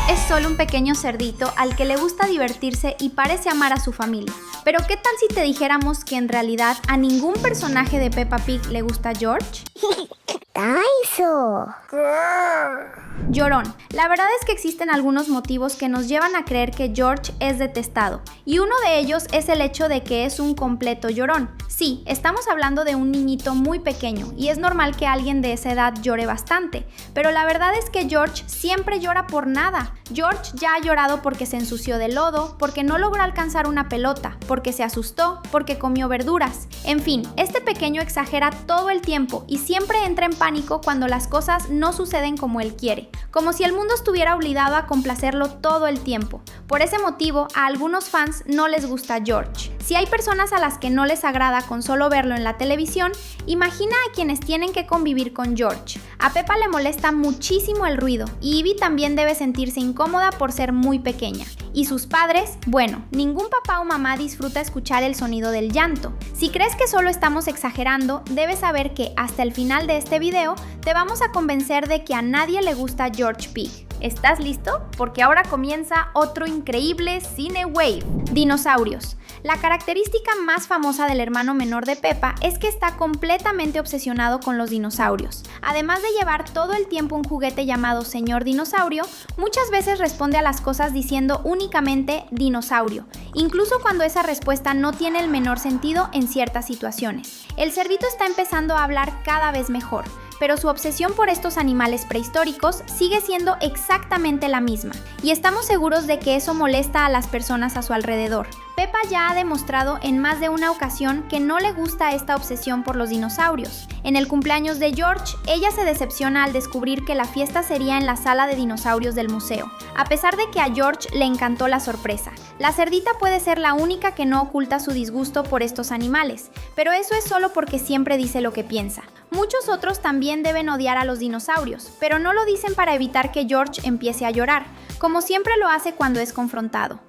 es solo un pequeño cerdito al que le gusta divertirse y parece amar a su familia. Pero ¿qué tal si te dijéramos que en realidad a ningún personaje de Peppa Pig le gusta George? Llorón. La verdad es que existen algunos motivos que nos llevan a creer que George es detestado, y uno de ellos es el hecho de que es un completo llorón. Sí, estamos hablando de un niñito muy pequeño, y es normal que alguien de esa edad llore bastante, pero la verdad es que George siempre llora por nada. George ya ha llorado porque se ensució de lodo, porque no logró alcanzar una pelota, porque se asustó, porque comió verduras. En fin, este pequeño exagera todo el tiempo y siempre entra en pánico cuando las cosas no suceden como él quiere, como si el mundo estuviera obligado a complacerlo todo el tiempo. Por ese motivo, a algunos fans no les gusta George. Si hay personas a las que no les agrada con solo verlo en la televisión, imagina a quienes tienen que convivir con George. A Peppa le molesta muchísimo el ruido y Ivy también debe sentirse incómoda por ser muy pequeña. Y sus padres, bueno, ningún papá o mamá disfruta escuchar el sonido del llanto. Si crees que solo estamos exagerando, debes saber que hasta el final de este video te vamos a convencer de que a nadie le gusta George Pig. ¿Estás listo? Porque ahora comienza otro increíble Cine Wave. Dinosaurios. La característica más famosa del hermano menor de Peppa es que está completamente obsesionado con los dinosaurios. Además de llevar todo el tiempo un juguete llamado Señor Dinosaurio, muchas veces responde a las cosas diciendo únicamente dinosaurio, incluso cuando esa respuesta no tiene el menor sentido en ciertas situaciones. El cerdito está empezando a hablar cada vez mejor, pero su obsesión por estos animales prehistóricos sigue siendo exactamente la misma, y estamos seguros de que eso molesta a las personas a su alrededor. Peppa ya ha demostrado en más de una ocasión que no le gusta esta obsesión por los dinosaurios. En el cumpleaños de George, ella se decepciona al descubrir que la fiesta sería en la sala de dinosaurios del museo, a pesar de que a George le encantó la sorpresa. La cerdita puede ser la única que no oculta su disgusto por estos animales, pero eso es solo porque siempre dice lo que piensa. Muchos otros también deben odiar a los dinosaurios, pero no lo dicen para evitar que George empiece a llorar, como siempre lo hace cuando es confrontado.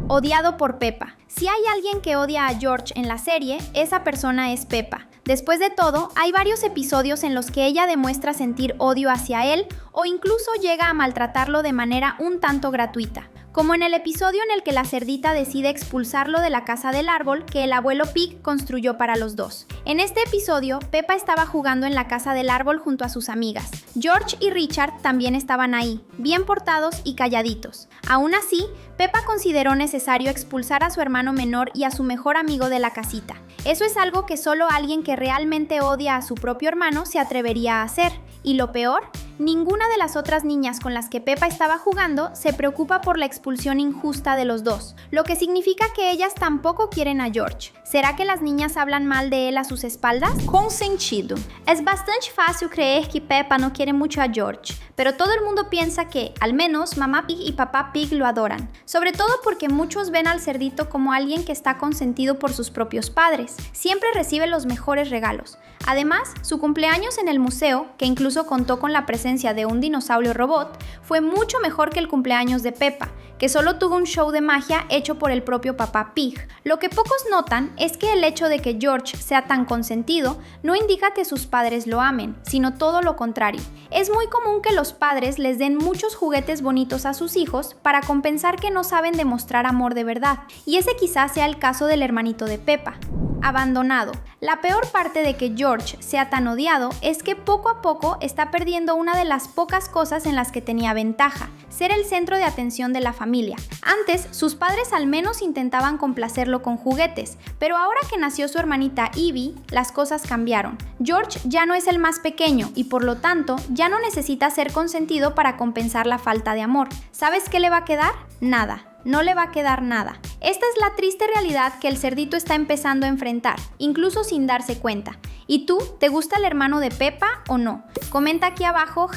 Odiado por Peppa. Si hay alguien que odia a George en la serie, esa persona es Peppa. Después de todo, hay varios episodios en los que ella demuestra sentir odio hacia él o incluso llega a maltratarlo de manera un tanto gratuita, como en el episodio en el que la cerdita decide expulsarlo de la casa del árbol que el abuelo Pig construyó para los dos. En este episodio, Peppa estaba jugando en la casa del árbol junto a sus amigas. George y Richard también estaban ahí, bien portados y calladitos. Aún así, Peppa consideró necesario expulsar a su hermano menor y a su mejor amigo de la casita. Eso es algo que solo alguien que realmente odia a su propio hermano se atrevería a hacer. Y lo peor, ninguna de las otras niñas con las que Peppa estaba jugando se preocupa por la expulsión injusta de los dos, lo que significa que ellas tampoco quieren a George. ¿Será que las niñas hablan mal de él a sus espaldas? Con sentido. Es bastante fácil creer que Peppa no quiere mucho a George, pero todo el mundo piensa que, al menos, mamá Pig y papá Pig lo adoran, sobre todo porque muchos ven al cerdito como alguien que está consentido por sus propios padres. Siempre recibe los mejores regalos. Además, su cumpleaños en el museo, que incluso contó con la presencia de un dinosaurio robot, fue mucho mejor que el cumpleaños de Peppa, que solo tuvo un show de magia hecho por el propio papá Pig. Lo que pocos notan es que el hecho de que George sea tan consentido no indica que sus padres lo amen, sino todo lo contrario. Es muy común que los padres les den muchos juguetes bonitos a sus hijos para compensar que no saben demostrar amor de verdad, y ese quizás sea el caso del hermanito de Peppa. Abandonado. La peor parte de que George sea tan odiado es que poco a poco está perdiendo una de las pocas cosas en las que tenía ventaja, ser el centro de atención de la familia. Antes, sus padres al menos intentaban complacerlo con juguetes, pero ahora que nació su hermanita Ivy, las cosas cambiaron. George ya no es el más pequeño y por lo tanto ya no necesita ser consentido para compensar la falta de amor. ¿Sabes qué le va a quedar? Nada. No le va a quedar nada. Esta es la triste realidad que el cerdito está empezando a enfrentar, incluso sin darse cuenta. ¿Y tú, te gusta el hermano de Peppa o no? Comenta aquí abajo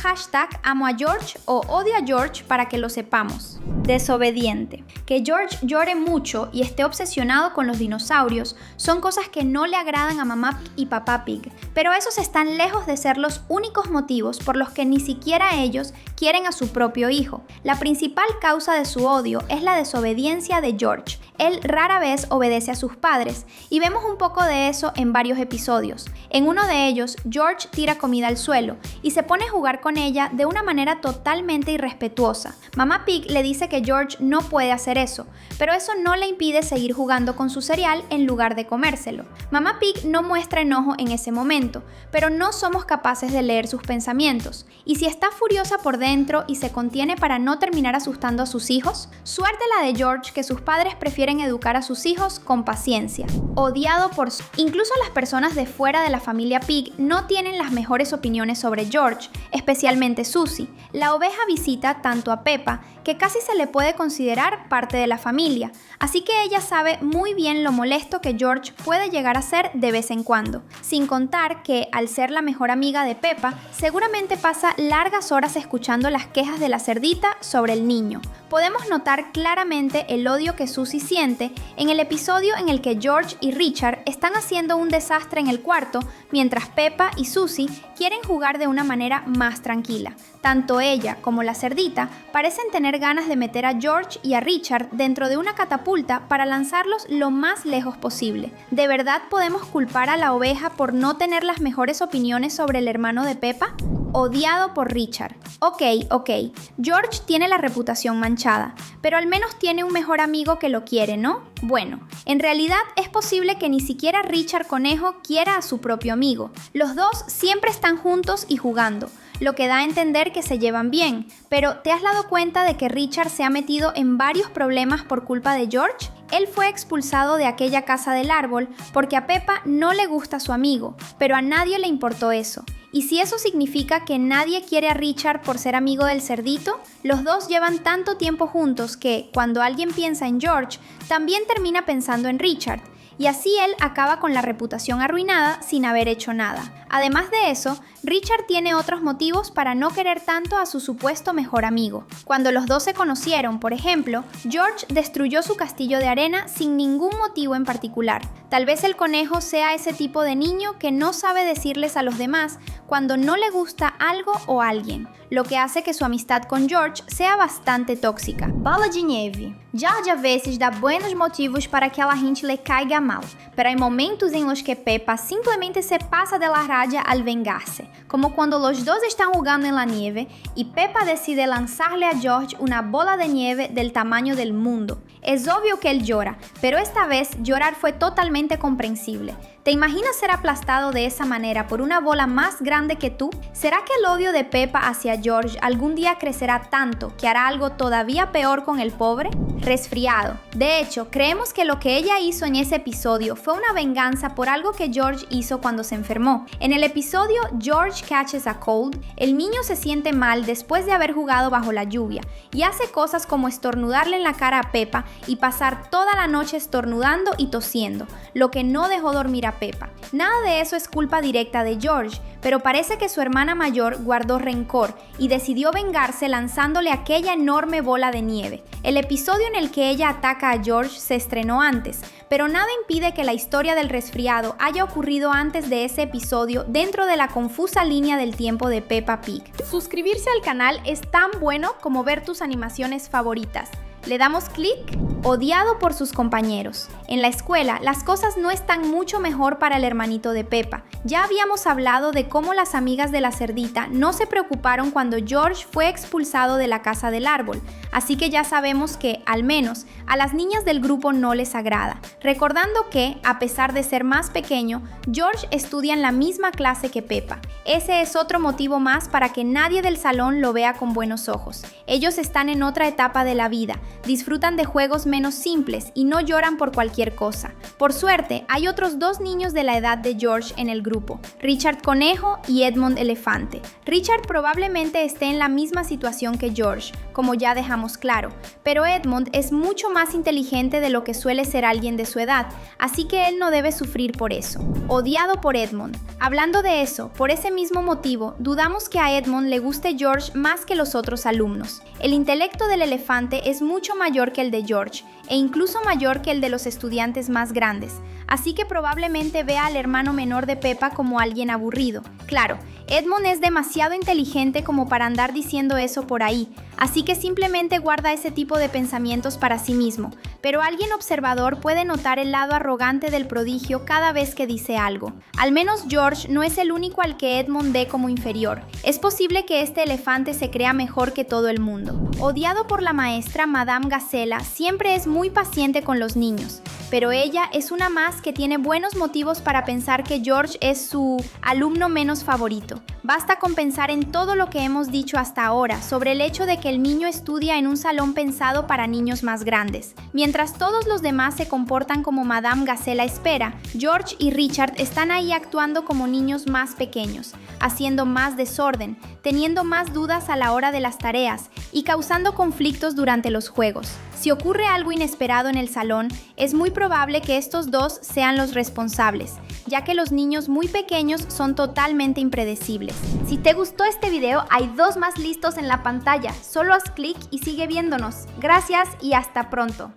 #amo a George o odio a George para que lo sepamos. Desobediente. Que George llore mucho y esté obsesionado con los dinosaurios son cosas que no le agradan a mamá y papá Pig, pero esos están lejos de ser los únicos motivos por los que ni siquiera ellos quieren a su propio hijo. La principal causa de su odio es la desobediencia de George. Él rara vez obedece a sus padres, y vemos un poco de eso en varios episodios. En uno de ellos, George tira comida al suelo y se pone a jugar con ella de una manera totalmente irrespetuosa. Mamá Pig le dice que George no puede hacer eso, pero eso no le impide seguir jugando con su cereal en lugar de comérselo. Mamá Pig no muestra enojo en ese momento, pero no somos capaces de leer sus pensamientos. Y si está furiosa por dentro y se contiene para no terminar asustando a sus hijos, suerte la de George, que sus padres prefieren educar a sus hijos con paciencia. Odiado por Incluso las personas de fuera de la familia Pig no tienen las mejores opiniones sobre George, especialmente Susie. La oveja visita tanto a Peppa que casi se le puede considerar parte de la familia, así que ella sabe muy bien lo molesto que George puede llegar a ser de vez en cuando, sin contar que, al ser la mejor amiga de Peppa, seguramente pasa largas horas escuchando las quejas de la cerdita sobre el niño. Podemos notar claramente el odio que Susie siente en el episodio en el que George y Richard están haciendo un desastre en el cuarto, mientras Peppa y Susie quieren jugar de una manera más tranquila. Tanto ella como la cerdita parecen tener ganas de meter a George y a Richard dentro de una catapulta para lanzarlos lo más lejos posible. ¿De verdad podemos culpar a la oveja por no tener las mejores opiniones sobre el hermano de Peppa? Odiado por Richard. Ok, George tiene la reputación manchada, pero al menos tiene un mejor amigo que lo quiere, ¿no? Bueno, en realidad es posible que ni siquiera Richard Conejo quiera a su propio amigo. Los dos siempre están juntos y jugando, lo que da a entender que se llevan bien, pero ¿te has dado cuenta de que Richard se ha metido en varios problemas por culpa de George? Él fue expulsado de aquella casa del árbol porque a Peppa no le gusta su amigo, pero a nadie le importó eso. Y si eso significa que nadie quiere a Richard por ser amigo del cerdito, los dos llevan tanto tiempo juntos que, cuando alguien piensa en George, también termina pensando en Richard. Y así él acaba con la reputación arruinada sin haber hecho nada. Además de eso, Richard tiene otros motivos para no querer tanto a su supuesto mejor amigo. Cuando los dos se conocieron, por ejemplo, George destruyó su castillo de arena sin ningún motivo en particular. Tal vez el conejo sea ese tipo de niño que no sabe decirles a los demás cuando no le gusta algo o alguien, lo que hace que su amistad con George sea bastante tóxica. Bola de neve. George a veces dá buenos motivos para que a la gente le caiga mal, pero hay momentos en los que Peppa simplemente se pasa de la raya al vengarse, como cuando los dos están jugando en la nieve y Peppa decide lanzarle a George una bola de nieve del tamaño del mundo. Es obvio que él llora, pero esta vez llorar fue totalmente comprensible. ¿Te imaginas ser aplastado de esa manera por una bola más grande que tú? ¿Será que el odio de Peppa hacia George algún día crecerá tanto que hará algo todavía peor con el pobre? Resfriado. De hecho, creemos que lo que ella hizo en ese episodio fue una venganza por algo que George hizo cuando se enfermó. En el episodio George Catches a Cold, el niño se siente mal después de haber jugado bajo la lluvia y hace cosas como estornudarle en la cara a Peppa y pasar toda la noche estornudando y tosiendo, lo que no dejó dormir a Peppa. Nada de eso es culpa directa de George, pero parece que su hermana mayor guardó rencor y decidió vengarse lanzándole aquella enorme bola de nieve. El episodio en el que ella ataca a George se estrenó antes, pero nada impide que la historia del resfriado haya ocurrido antes de ese episodio dentro de la confusa línea del tiempo de Peppa Pig. Suscribirse al canal es tan bueno como ver tus animaciones favoritas. ¿Le damos clic? Odiado por sus compañeros. En la escuela, las cosas no están mucho mejor para el hermanito de Peppa. Ya habíamos hablado de cómo las amigas de la cerdita no se preocuparon cuando George fue expulsado de la casa del árbol, así que ya sabemos que, al menos, a las niñas del grupo no les agrada. Recordando que, a pesar de ser más pequeño, George estudia en la misma clase que Peppa. Ese es otro motivo más para que nadie del salón lo vea con buenos ojos. Ellos están en otra etapa de la vida, disfrutan de juegos menos simples y no lloran por cualquier cosa. Por suerte, hay otros dos niños de la edad de George en el grupo, Richard Conejo y Edmond Elefante. Richard probablemente esté en la misma situación que George, como ya dejamos claro, pero Edmond es mucho más inteligente de lo que suele ser alguien de su edad, así que él no debe sufrir por eso. Odiado por Edmond. Hablando de eso, por ese mismo motivo, dudamos que a Edmond le guste George más que los otros alumnos. El intelecto del elefante es mucho mayor que el de George, e incluso mayor que el de los estudiantes más grandes, así que probablemente vea al hermano menor de Peppa como alguien aburrido. Claro, Edmond es demasiado inteligente como para andar diciendo eso por ahí, así que simplemente guarda ese tipo de pensamientos para sí mismo, pero alguien observador puede notar el lado arrogante del prodigio cada vez que dice algo. Al menos George no es el único al que Edmond ve como inferior. Es posible que este elefante se crea mejor que todo el mundo. Odiado por la maestra, Madame Gazella siempre es muy paciente con los niños, pero ella es una más que tiene buenos motivos para pensar que George es su alumno menos favorito. Basta con pensar en todo lo que hemos dicho hasta ahora sobre el hecho de que el niño estudia en un salón pensado para niños más grandes. Mientras todos los demás se comportan como Madame Gazella espera, George y Richard están ahí actuando como niños más pequeños, haciendo más desorden, teniendo más dudas a la hora de las tareas y causando conflictos durante los juegos. Si ocurre algo inesperado en el salón, es muy probable que estos dos sean los responsables, ya que los niños muy pequeños son totalmente impredecibles. Si te gustó este video, hay 2 más listos en la pantalla. Solo haz clic y sigue viéndonos. Gracias y hasta pronto.